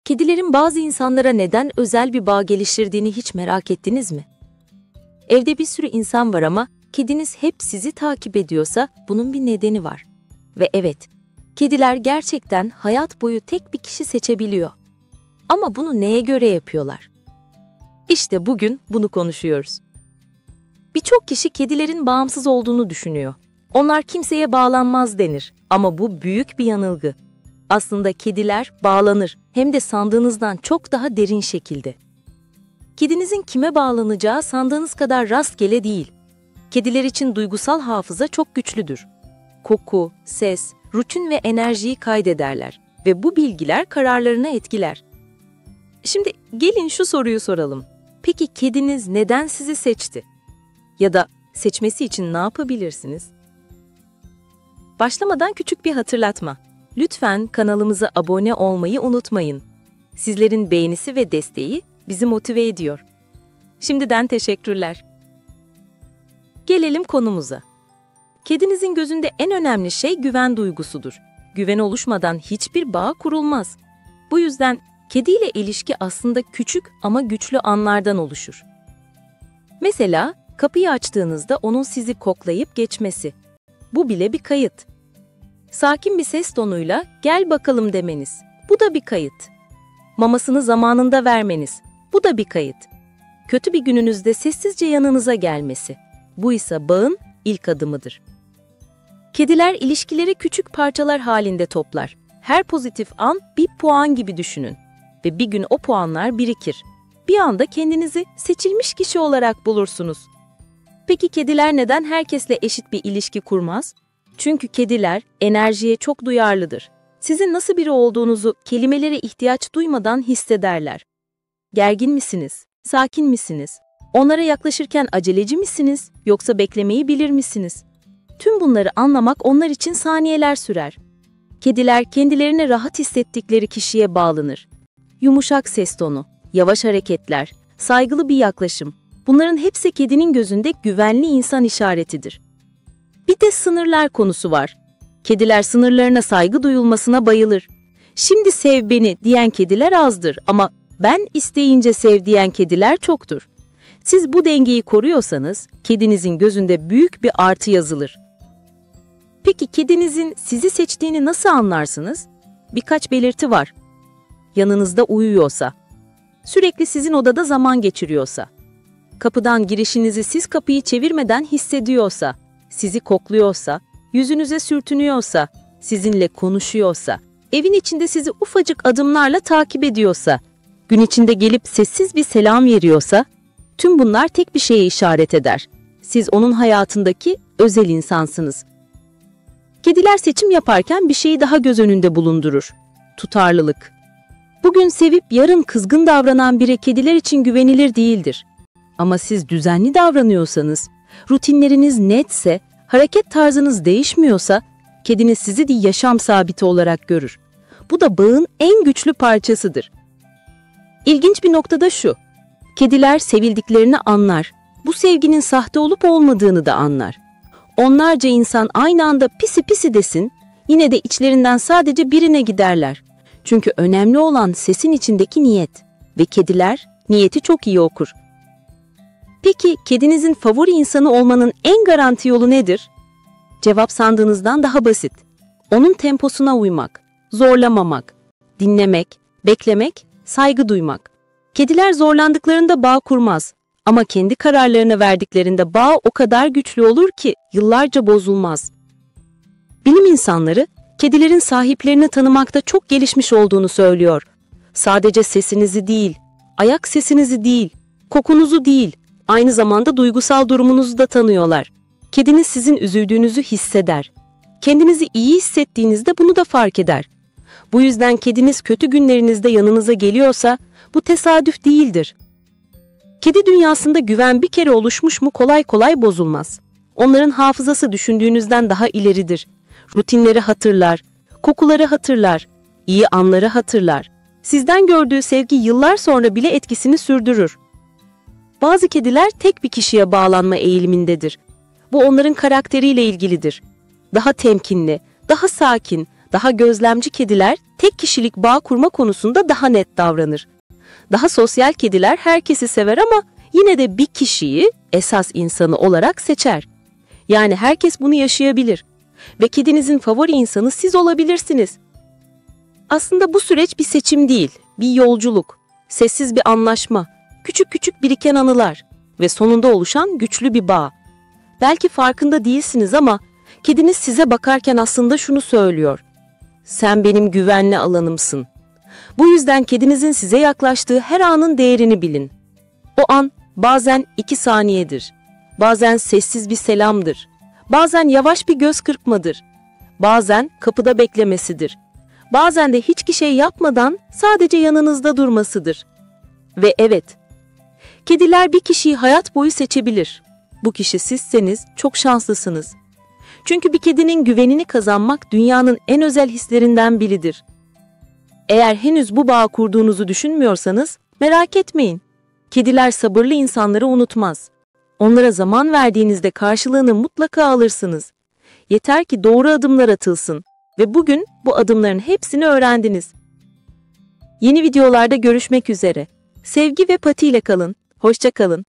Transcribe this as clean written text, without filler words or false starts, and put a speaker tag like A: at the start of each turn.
A: Kedilerin bazı insanlara neden özel bir bağ geliştirdiğini hiç merak ettiniz mi? Evde bir sürü insan var ama kediniz hep sizi takip ediyorsa bunun bir nedeni var. Ve evet, kediler gerçekten hayat boyu tek bir kişi seçebiliyor. Ama bunu neye göre yapıyorlar? İşte bugün bunu konuşuyoruz. Birçok kişi kedilerin bağımsız olduğunu düşünüyor. Onlar kimseye bağlanmaz denir ama bu büyük bir yanılgı. Aslında kediler bağlanır, hem de sandığınızdan çok daha derin şekilde. Kedinizin kime bağlanacağı sandığınız kadar rastgele değil. Kediler için duygusal hafıza çok güçlüdür. Koku, ses, rutin ve enerjiyi kaydederler ve bu bilgiler kararlarını etkiler. Şimdi gelin şu soruyu soralım. Peki kediniz neden sizi seçti? Ya da seçmesi için ne yapabilirsiniz? Başlamadan küçük bir hatırlatma. Lütfen kanalımıza abone olmayı unutmayın. Sizlerin beğenisi ve desteği bizi motive ediyor. Şimdiden teşekkürler. Gelelim konumuza. Kedinizin gözünde en önemli şey güven duygusudur. Güven oluşmadan hiçbir bağ kurulmaz. Bu yüzden kediyle ilişki aslında küçük ama güçlü anlardan oluşur. Mesela kapıyı açtığınızda onun sizi koklayıp geçmesi. Bu bile bir kayıt. Sakin bir ses tonuyla "gel bakalım" demeniz. Bu da bir kayıt. Mamasını zamanında vermeniz. Bu da bir kayıt. Kötü bir gününüzde sessizce yanınıza gelmesi. Bu ise bağın ilk adımıdır. Kediler ilişkileri küçük parçalar halinde toplar. Her pozitif an bir puan gibi düşünün. Ve bir gün o puanlar birikir. Bir anda kendinizi seçilmiş kişi olarak bulursunuz. Peki kediler neden herkesle eşit bir ilişki kurmaz? Çünkü kediler enerjiye çok duyarlıdır. Sizin nasıl biri olduğunuzu kelimelere ihtiyaç duymadan hissederler. Gergin misiniz? Sakin misiniz? Onlara yaklaşırken aceleci misiniz? Yoksa beklemeyi bilir misiniz? Tüm bunları anlamak onlar için saniyeler sürer. Kediler kendilerini rahat hissettikleri kişiye bağlanır. Yumuşak ses tonu, yavaş hareketler, saygılı bir yaklaşım. Bunların hepsi kedinin gözünde güvenli insan işaretidir. Bir de sınırlar konusu var. Kediler sınırlarına saygı duyulmasına bayılır. "Şimdi sev beni" diyen kediler azdır ama "ben isteyince sev" diyen kediler çoktur. Siz bu dengeyi koruyorsanız kedinizin gözünde büyük bir artı yazılır. Peki kedinizin sizi seçtiğini nasıl anlarsınız? Birkaç belirti var. Yanınızda uyuyorsa, sürekli sizin odada zaman geçiriyorsa, kapıdan girişinizi siz kapıyı çevirmeden hissediyorsa, sizi kokluyorsa, yüzünüze sürtünüyorsa, sizinle konuşuyorsa, evin içinde sizi ufacık adımlarla takip ediyorsa, gün içinde gelip sessiz bir selam veriyorsa, tüm bunlar tek bir şeye işaret eder. Siz onun hayatındaki özel insansınız. Kediler seçim yaparken bir şeyi daha göz önünde bulundurur. Tutarlılık. Bugün sevip yarın kızgın davranan biri kediler için güvenilir değildir. Ama siz düzenli davranıyorsanız, rutinleriniz netse, hareket tarzınız değişmiyorsa, kediniz sizi bir yaşam sabiti olarak görür. Bu da bağın en güçlü parçasıdır. İlginç bir nokta da şu. Kediler sevildiklerini anlar. Bu sevginin sahte olup olmadığını da anlar. Onlarca insan aynı anda pisi pisi desin, yine de içlerinden sadece birine giderler. Çünkü önemli olan sesin içindeki niyet. Ve kediler niyeti çok iyi okur. Peki kedinizin favori insanı olmanın en garanti yolu nedir? Cevap sandığınızdan daha basit. Onun temposuna uymak, zorlamamak, dinlemek, beklemek, saygı duymak. Kediler zorlandıklarında bağ kurmaz. Ama kendi kararlarını verdiklerinde bağ o kadar güçlü olur ki yıllarca bozulmaz. Bilim insanları, kedilerin sahiplerini tanımakta çok gelişmiş olduğunu söylüyor. Sadece sesinizi değil, ayak sesinizi değil, kokunuzu değil, aynı zamanda duygusal durumunuzu da tanıyorlar. Kediniz sizin üzüldüğünüzü hisseder. Kendinizi iyi hissettiğinizde bunu da fark eder. Bu yüzden kediniz kötü günlerinizde yanınıza geliyorsa bu tesadüf değildir. Kedi dünyasında güven bir kere oluşmuş mu kolay kolay bozulmaz. Onların hafızası düşündüğünüzden daha ileridir. Rutinleri hatırlar, kokuları hatırlar, iyi anları hatırlar. Sizden gördüğü sevgi yıllar sonra bile etkisini sürdürür. Bazı kediler tek bir kişiye bağlanma eğilimindedir. Bu onların karakteriyle ilgilidir. Daha temkinli, daha sakin, Daha gözlemci kediler tek kişilik bağ kurma konusunda daha net davranır. Daha sosyal kediler herkesi sever ama yine de bir kişiyi esas insanı olarak seçer. Yani herkes bunu yaşayabilir ve kedinizin favori insanı siz olabilirsiniz. Aslında bu süreç bir seçim değil, bir yolculuk, sessiz bir anlaşma, küçük küçük biriken anılar ve sonunda oluşan güçlü bir bağ. Belki farkında değilsiniz ama kediniz size bakarken aslında şunu söylüyor: sen benim güvenli alanımsın. Bu yüzden kedinizin size yaklaştığı her anın değerini bilin. O an bazen 2 saniyedir, bazen sessiz bir selamdır, bazen yavaş bir göz kırpmadır, bazen kapıda beklemesidir, bazen de hiçbir şey yapmadan sadece yanınızda durmasıdır. Ve evet, kediler bir kişiyi hayat boyu seçebilir. Bu kişi sizseniz çok şanslısınız. Çünkü bir kedinin güvenini kazanmak dünyanın en özel hislerinden biridir. Eğer henüz bu bağı kurduğunuzu düşünmüyorsanız merak etmeyin. Kediler sabırlı insanları unutmaz. Onlara zaman verdiğinizde karşılığını mutlaka alırsınız. Yeter ki doğru adımlar atılsın ve bugün bu adımların hepsini öğrendiniz. Yeni videolarda görüşmek üzere. Sevgi ve pati ile kalın. Hoşça kalın.